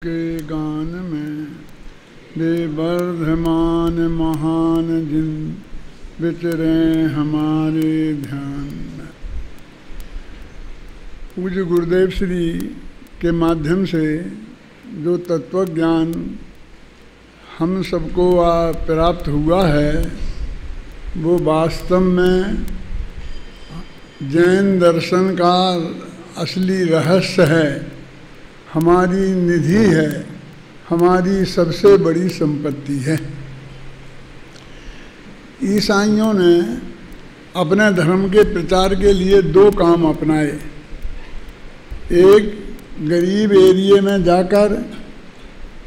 के गान में बेवर्धमान महान जिन विचरे हमारे ध्यान में। पूज्य गुरुदेव श्री के माध्यम से जो तत्व ज्ञान हम सबको प्राप्त हुआ है वो वास्तव में जैन दर्शन का असली रहस्य है, हमारी निधि है, हमारी सबसे बड़ी संपत्ति है। ईसाइयों ने अपने धर्म के प्रचार के लिए दो काम अपनाए। एक गरीब एरिया में जाकर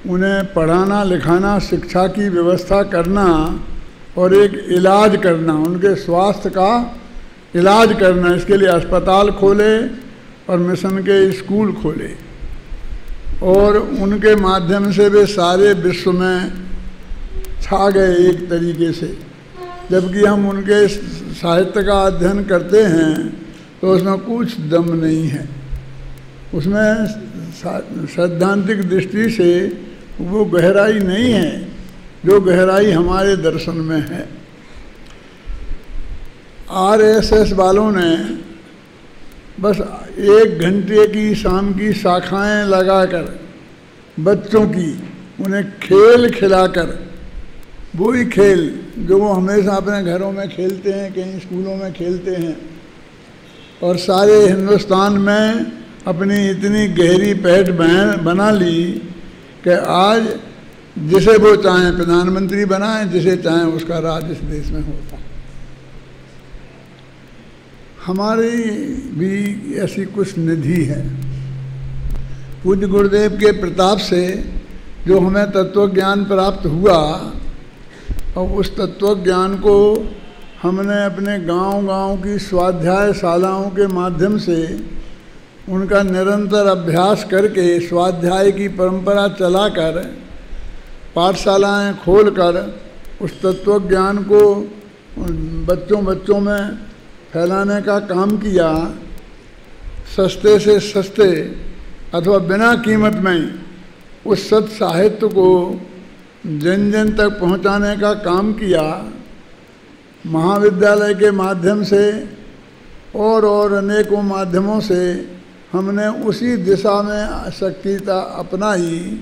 उन्हें पढ़ाना लिखाना शिक्षा की व्यवस्था करना और एक इलाज करना, उनके स्वास्थ्य का इलाज करना। इसके लिए अस्पताल खोले और मिशन के स्कूल खोले और उनके माध्यम से वे सारे विश्व में छा गए एक तरीके से। जबकि हम उनके साहित्य का अध्ययन करते हैं तो उसमें कुछ दम नहीं है, उसमें सैद्धांतिक दृष्टि से वो गहराई नहीं है जो गहराई हमारे दर्शन में है। आरएसएस वालों ने बस 1 घंटे की शाम की शाखाएं लगाकर बच्चों की उन्हें खेल खिलाकर, वही खेल जो वो हमेशा अपने घरों में खेलते हैं, कहीं स्कूलों में खेलते हैं, और सारे हिंदुस्तान में अपनी इतनी गहरी पैठ बना ली कि आज जिसे वो चाहें प्रधानमंत्री बनाएं, जिसे चाहें उसका राज इस देश में होता है। हमारी भी ऐसी कुछ निधि है। पूज्य गुरुदेव के प्रताप से जो हमें तत्व ज्ञान प्राप्त हुआ और उस तत्व ज्ञान को हमने अपने गांव-गांव की स्वाध्याय शालाओं के माध्यम से उनका निरंतर अभ्यास करके स्वाध्याय की परंपरा चलाकर पाठशालाएं खोलकर उस तत्व ज्ञान को बच्चों में फैलाने का काम किया। सस्ते से सस्ते अथवा बिना कीमत में उस सत साहित्य को जन जन तक पहुंचाने का काम किया। महाविद्यालय के माध्यम से और अनेकों माध्यमों से हमने उसी दिशा में सक्रियता अपनाई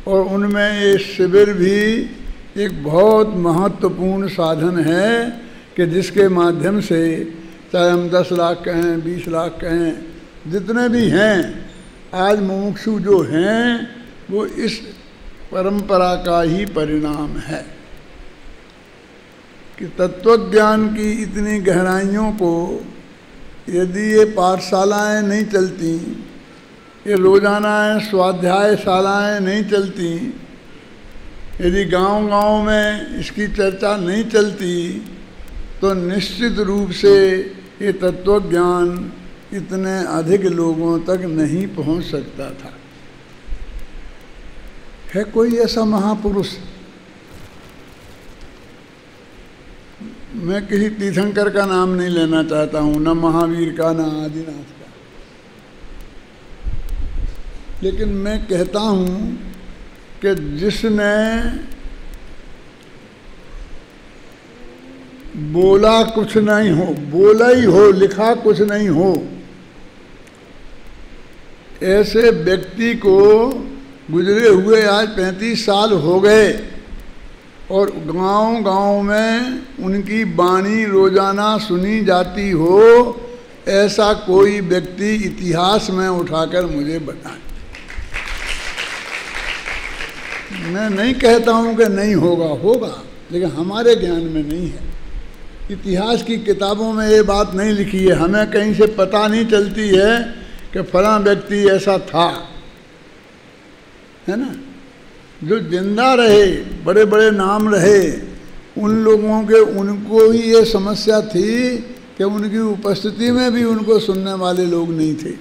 और उनमें ये शिविर भी एक बहुत महत्वपूर्ण साधन है कि जिसके माध्यम से चाहे हम 10 लाख कहें 20 लाख कहें, जितने भी हैं आज मुमुक्षु जो हैं वो इस परंपरा का ही परिणाम है कि तत्वज्ञान की इतनी गहराइयों को यदि ये पाठशालाएं नहीं चलती, ये रोजाना स्वाध्याय शालाएं नहीं चलती, यदि गांव-गांव में इसकी चर्चा नहीं चलती तो निश्चित रूप से ये तत्वज्ञान इतने अधिक लोगों तक नहीं पहुंच सकता था। है कोई ऐसा महापुरुष? मैं किसी तीर्थंकर का नाम नहीं लेना चाहता हूँ, न महावीर का न आदिनाथ का, लेकिन मैं कहता हूँ कि जिसने बोला कुछ नहीं हो, बोला ही हो, लिखा कुछ नहीं हो, ऐसे व्यक्ति को गुजरे हुए आज 35 साल हो गए और गांव-गांव में उनकी वाणी रोजाना सुनी जाती हो, ऐसा कोई व्यक्ति इतिहास में उठाकर मुझे बताए। मैं नहीं कहता हूं कि नहीं होगा, होगा, लेकिन हमारे ज्ञान में नहीं है। इतिहास की किताबों में ये बात नहीं लिखी है, हमें कहीं से पता नहीं चलती है कि फलां व्यक्ति ऐसा था, है ना। जो जिंदा रहे, बड़े बड़े नाम रहे, उन लोगों के उनको ही ये समस्या थी कि उनकी उपस्थिति में भी उनको सुनने वाले लोग नहीं थे।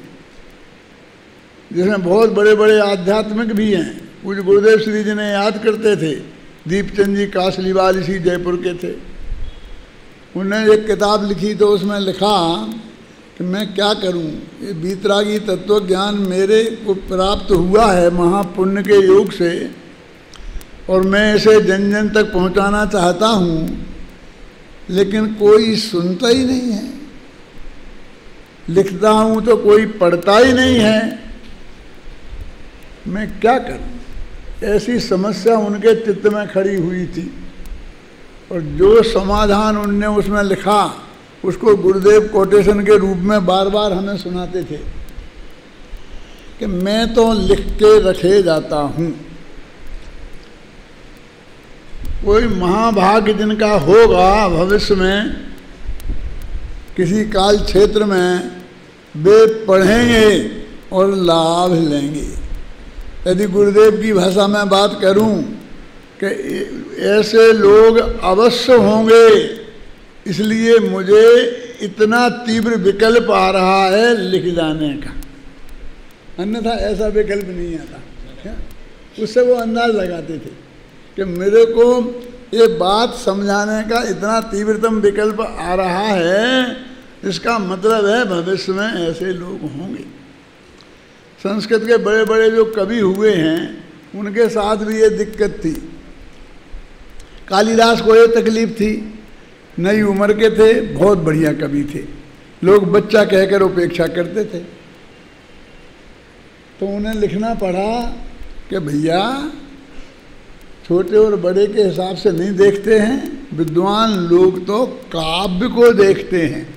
जिसमें बहुत बड़े बड़े आध्यात्मिक भी हैं। पूज्य गुरुदेव श्री जी ने याद करते थे, दीपचंद जी कासलीवाल इसी जयपुर के थे। उन्होंने एक किताब लिखी तो उसमें लिखा कि मैं क्या करूं, ये वीतरागी तत्व ज्ञान मेरे को प्राप्त हुआ है महापुण्य के योग से, और मैं इसे जन जन तक पहुंचाना चाहता हूं, लेकिन कोई सुनता ही नहीं है। लिखता हूं तो कोई पढ़ता ही नहीं है, मैं क्या करूं। ऐसी समस्या उनके चित्त में खड़ी हुई थी, और जो समाधान उनने उसमें लिखा उसको गुरुदेव कोटेशन के रूप में बार बार हमें सुनाते थे कि मैं तो लिख के रखे जाता हूं। कोई महाभाग्य जिनका होगा भविष्य में किसी काल क्षेत्र में, वे पढ़ेंगे और लाभ लेंगे। यदि गुरुदेव की भाषा में बात करूं कि ऐसे लोग अवश्य होंगे, इसलिए मुझे इतना तीव्र विकल्प आ रहा है लिख जाने का, अन्यथा ऐसा विकल्प नहीं आता। उससे वो अंदाज लगाते थे कि मेरे को ये बात समझाने का इतना तीव्रतम विकल्प आ रहा है, इसका मतलब है भविष्य में ऐसे लोग होंगे। संस्कृत के बड़े बड़े जो कवि हुए हैं उनके साथ भी ये दिक्कत थी। कालिदास को ये तकलीफ थी, नई उम्र के थे, बहुत बढ़िया कवि थे, लोग बच्चा कहकर उपेक्षा करते थे, तो उन्हें लिखना पड़ा कि भैया छोटे और बड़े के हिसाब से नहीं देखते हैं, विद्वान लोग तो काव्य को देखते हैं,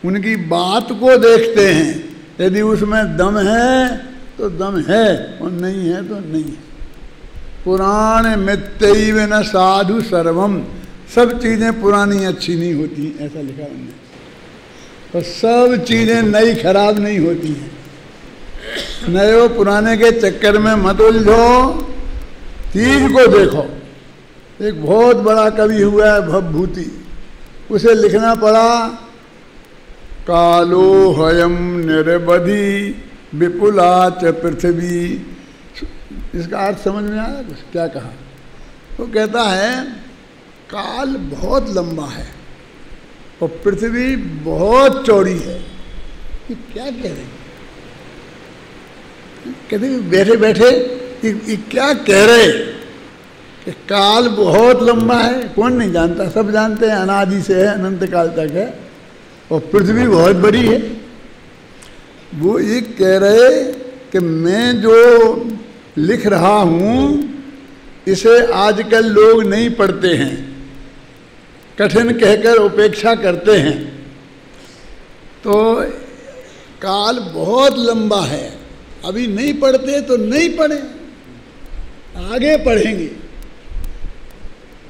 उनकी बात को देखते हैं। यदि उसमें दम है तो दम है, और नहीं है तो नहीं है। पुराण मित्यैव न साधु सर्वम, सब चीज़ें पुरानी अच्छी नहीं होती, ऐसा लिखा उन्होंने। और सब चीज़ें नई खराब नहीं होती हैं। नए पुराने के चक्कर में मत उलझो, चीज को देखो। एक बहुत बड़ा कवि हुआ है भवभूति, उसे लिखना पड़ा कालो हयम निरवधि विपुला च पृथ्वी। इसका अर्थ समझ में आया कुछ? क्या कहा? वो कहता है काल बहुत लंबा है और पृथ्वी बहुत चौड़ी है। ये क्या कह रहे? कहते बैठे बैठे ये क्या कह रहे कि काल बहुत लंबा है? कौन नहीं जानता, सब जानते हैं, अनादि से है, अनंत काल तक है, और पृथ्वी बहुत बड़ी है। वो ये कह रहे कि मैं जो लिख रहा हूँ इसे आजकल लोग नहीं पढ़ते हैं, कठिन कहकर उपेक्षा करते हैं। तो काल बहुत लंबा है, अभी नहीं पढ़ते तो नहीं पढ़े, आगे पढ़ेंगे।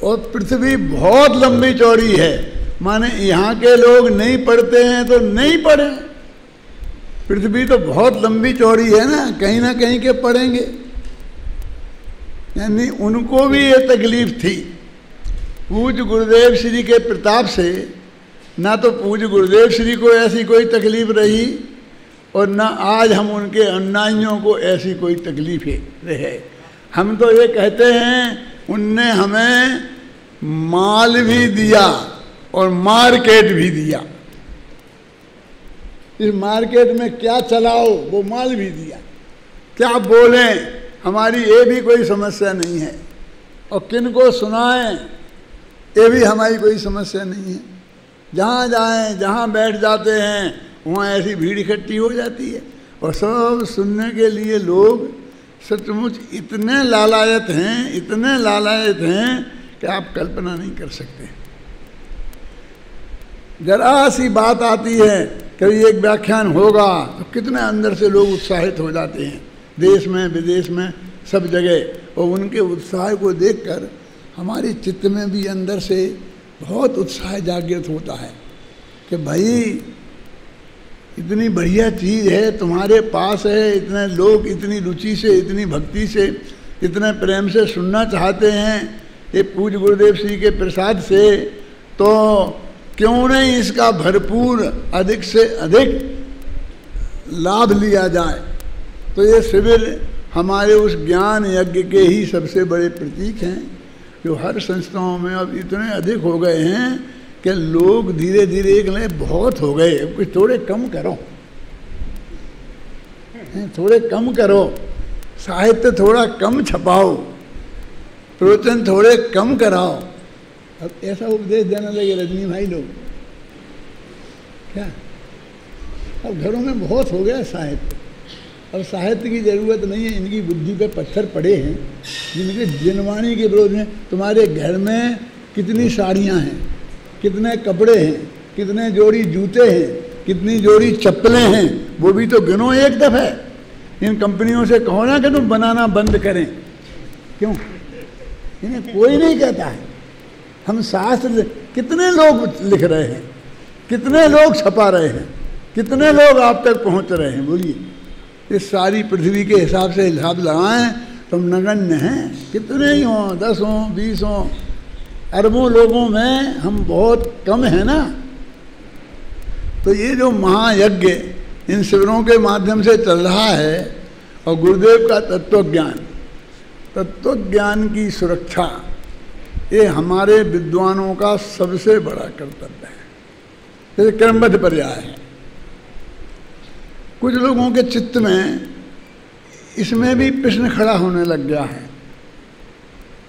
और पृथ्वी बहुत लंबी चौड़ी है, माने यहाँ के लोग नहीं पढ़ते हैं तो नहीं पढ़े। पृथ्वी तो बहुत लंबी चौड़ी है ना कहीं के पढ़ेंगे। यानी उनको भी ये तकलीफ थी। पूज्य गुरुदेव श्री के प्रताप से ना तो पूज्य गुरुदेव श्री को ऐसी कोई तकलीफ रही, और ना आज हम उनके अनुयायियों को ऐसी कोई तकलीफ रहे। हम तो ये कहते हैं उनने हमें माल भी दिया और मार्केट भी दिया। इस मार्केट में क्या चलाओ वो माल भी दिया, क्या बोलें हमारी ये भी कोई समस्या नहीं है, और किन को सुनाएं ये भी हमारी कोई समस्या नहीं है। जहाँ जाएं, जहाँ बैठ जाते हैं वहाँ ऐसी भीड़ इकट्ठी हो जाती है, और सब सुनने के लिए लोग सचमुच इतने लालायत हैं, इतने लालायत हैं कि आप कल्पना नहीं कर सकते। जरा सी बात आती है, कभी एक व्याख्यान होगा तो कितने अंदर से लोग उत्साहित हो जाते हैं, देश में विदेश में सब जगह। और उनके उत्साह को देखकर हमारे चित्त में भी अंदर से बहुत उत्साह जागृत होता है कि भाई इतनी बढ़िया चीज़ है तुम्हारे पास है, इतने लोग इतनी रुचि से, इतनी भक्ति से, इतने प्रेम से सुनना चाहते हैं ये पूज्य गुरुदेव श्री के प्रसाद से, तो क्यों नहीं इसका भरपूर अधिक से अधिक लाभ लिया जाए। तो ये शिविर हमारे उस ज्ञान यज्ञ के ही सबसे बड़े प्रतीक हैं, जो हर संस्थाओं में अब इतने अधिक हो गए हैं कि लोग धीरे धीरे एक ले बहुत हो गए, कुछ थोड़े कम करो, थोड़े कम करो, साहित्य थोड़ा कम छपाओ, प्रवचन थोड़े कम कराओ। अब ऐसा उपदेश देने लगे रजनी भाई लोग। क्या अब घरों में बहुत हो गया साहित्य, अब साहित्य की ज़रूरत नहीं है। इनकी बुद्धि पे पत्थर पड़े हैं जिनके जनवाणी के विरोध में। तुम्हारे घर में कितनी साड़ियाँ हैं, कितने कपड़े हैं, कितने जोड़ी जूते हैं, कितनी जोड़ी चप्पलें हैं, वो भी तो गिनो एक दफ़े। इन कंपनियों से कहो ना कि तुम बनाना बंद करें, क्यों? इन्हें कोई नहीं कहता है। हम शास्त्र कितने लोग लिख रहे हैं, कितने लोग छपा रहे हैं, कितने लोग आप तक पहुंच रहे हैं, बोलिए। इस सारी पृथ्वी के हिसाब से हिसाब लगाएं तो हम नगण्य हैं। कितने ही हों, 10 हों, 20 हों, अरबों लोगों में हम बहुत कम हैं ना। तो ये जो महायज्ञ इन शिविरों के माध्यम से चल रहा है, और गुरुदेव का तत्वज्ञान की सुरक्षा, ये हमारे विद्वानों का सबसे बड़ा कर्तव्य है। जैसे क्रमबद्ध पर्याय है, कुछ लोगों के चित्त में इसमें भी प्रश्न खड़ा होने लग गया है।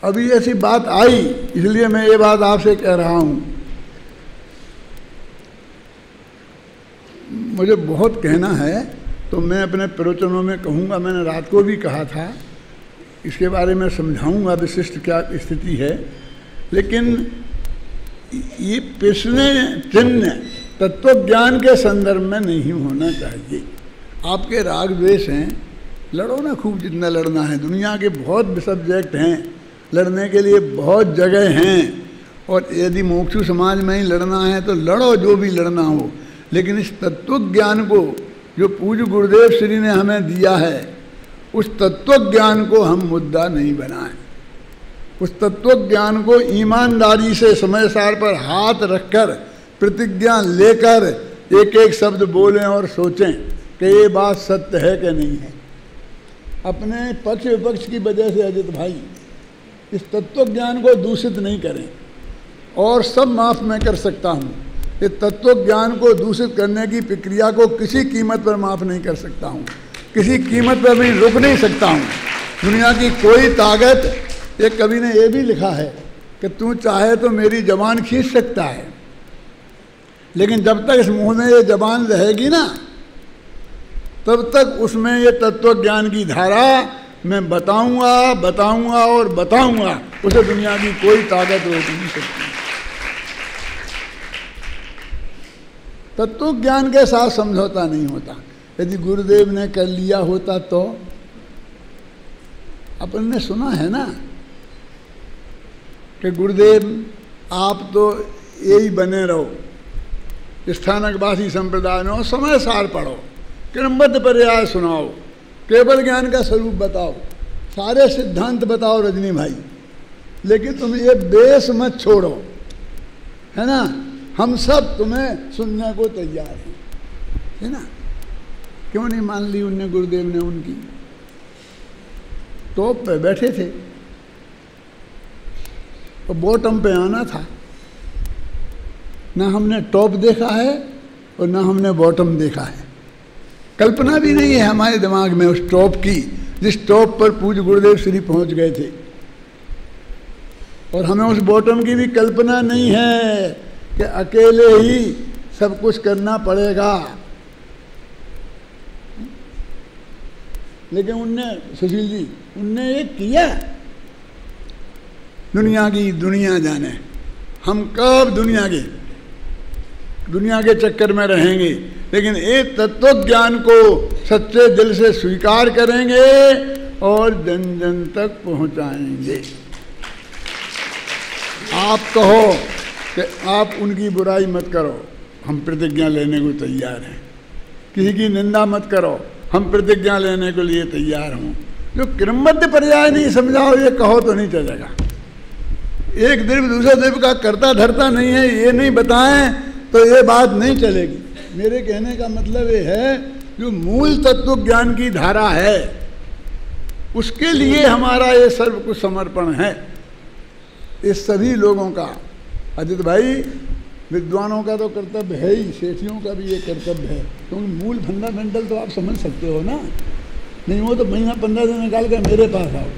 अभी ऐसी बात आई, इसलिए मैं ये बात आपसे कह रहा हूँ। मुझे बहुत कहना है तो मैं अपने प्रवचनों में कहूँगा। मैंने रात को भी कहा था, इसके बारे में समझाऊँगा विशिष्ट क्या स्थिति है। लेकिन ये प्रश्न चिन्ह तत्वज्ञान के संदर्भ में नहीं होना चाहिए। आपके राग द्वेष हैं, लड़ो ना खूब जितना लड़ना है। दुनिया के बहुत सब्जेक्ट हैं, लड़ने के लिए बहुत जगह हैं, और यदि मोक्षु समाज में ही लड़ना है तो लड़ो, जो भी लड़ना हो। लेकिन इस तत्वज्ञान को जो पूज्य गुरुदेव श्री ने हमें दिया है, उस तत्वज्ञान को हम मुद्दा नहीं बनाएं। उस तत्वज्ञान को ईमानदारी से समय सार पर हाथ रखकर प्रतिज्ञा लेकर एक एक शब्द बोलें और सोचें कि ये बात सत्य है कि नहीं है। अपने पक्ष विपक्ष की वजह से अजित भाई इस तत्वज्ञान को दूषित नहीं करें। और सब माफ़ मैं कर सकता हूँ, इस तत्वज्ञान को दूषित करने की प्रक्रिया को किसी कीमत पर माफ़ नहीं कर सकता हूँ, किसी कीमत पर भी रुक नहीं सकता हूँ। दुनिया की कोई ताकत, एक कवि ने ये भी लिखा है कि तू चाहे तो मेरी जबान खींच सकता है, लेकिन जब तक इस मुंह में ये जबान रहेगी ना, तब तक उसमें ये तत्वज्ञान की धारा मैं बताऊंगा, बताऊंगा और बताऊंगा। उसे दुनिया की कोई ताकत रोक नहीं सकती। तत्वज्ञान के साथ समझौता नहीं होता। यदि गुरुदेव ने कर लिया होता तो अपन ने सुना है ना कि गुरुदेव आप तो यही बने रहो, स्थानकवासी संप्रदाय में समय सार पढ़ो, क्रमबद्ध पर्याय सुनाओ, केवल ज्ञान का स्वरूप बताओ, सारे सिद्धांत बताओ रजनी भाई, लेकिन तुम ये बेस मत छोड़ो, है ना। हम सब तुम्हें सुनने को तैयार हैं, है ना। क्यों नहीं मान ली उनने, गुरुदेव ने उनकी? टॉप पे बैठे थे तो बॉटम पे आना था। ना हमने टॉप देखा है और ना हमने बॉटम देखा है। कल्पना भी नहीं है हमारे दिमाग में उस टॉप की, जिस टॉप पर पूज्य गुरुदेव श्री पहुंच गए थे। और हमें उस बॉटम की भी कल्पना नहीं है कि अकेले ही सब कुछ करना पड़ेगा। लेकिन उनने, सुशील जी, उनने ये किया। दुनिया की दुनिया जाने, हम कब दुनिया के चक्कर में रहेंगे, लेकिन एक तत्वज्ञान को सच्चे दिल से स्वीकार करेंगे और जन जन तक पहुंचाएंगे। आप कहो कि आप उनकी बुराई मत करो, हम प्रतिज्ञा लेने को तैयार हैं। किसी की निंदा मत करो, हम प्रतिज्ञा लेने के लिए तैयार हों। जो क्रमबद्ध पर्याय नहीं समझाओ, ये कहो तो नहीं चलेगा। एक द्रव्य दूसरे द्रव्य का करता धरता नहीं है, ये नहीं बताएं तो ये बात नहीं चलेगी। मेरे कहने का मतलब ये है, जो मूल तत्व ज्ञान की धारा है, उसके लिए हमारा ये सर्व कुछ समर्पण है। इस सभी लोगों का, अजित भाई, विद्वानों का तो कर्तव्य है ही, सेठियों का भी ये कर्तव्य है, क्योंकि मूल फंडामेंटल तो आप समझ सकते हो ना। नहीं हो तो महीना 15 दिन निकाल कर मेरे पास आओ,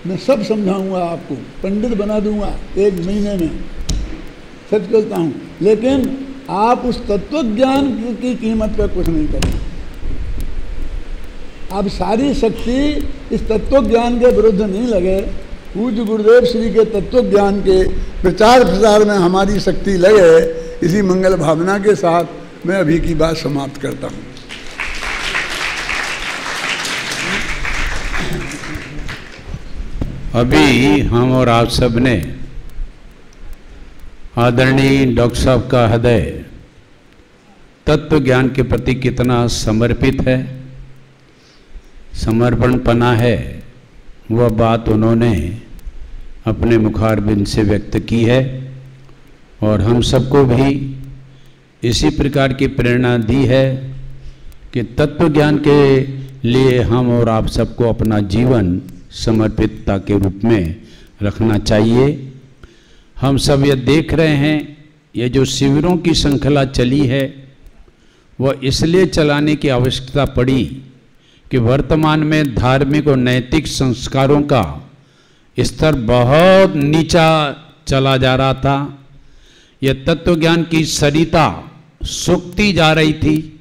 मैं सब समझाऊंगा आपको, पंडित बना दूंगा 1 महीने में, सच कहता हूँ। लेकिन आप उस तत्व ज्ञान की कीमत पर कुछ नहीं करें। आप सारी शक्ति इस तत्व ज्ञान के विरुद्ध नहीं लगे, पूज्य गुरुदेव श्री के तत्व ज्ञान के प्रचार प्रसार में हमारी शक्ति लगे। इसी मंगल भावना के साथ मैं अभी की बात समाप्त करता हूँ। अभी हम और आप सब ने आदरणीय डॉक्टर साहब का हृदय तत्व ज्ञान के प्रति कितना समर्पित है, समर्पणपना है, वह बात उन्होंने अपने मुखारबिंद से व्यक्त की है। और हम सबको भी इसी प्रकार की प्रेरणा दी है कि तत्व ज्ञान के लिए हम और आप सबको अपना जीवन समर्पितता के रूप में रखना चाहिए। हम सब ये देख रहे हैं, ये जो शिविरों की श्रृंखला चली है वह इसलिए चलाने की आवश्यकता पड़ी कि वर्तमान में धार्मिक और नैतिक संस्कारों का स्तर बहुत नीचा चला जा रहा था। यह तत्व ज्ञान की सरिता सूखती जा रही थी।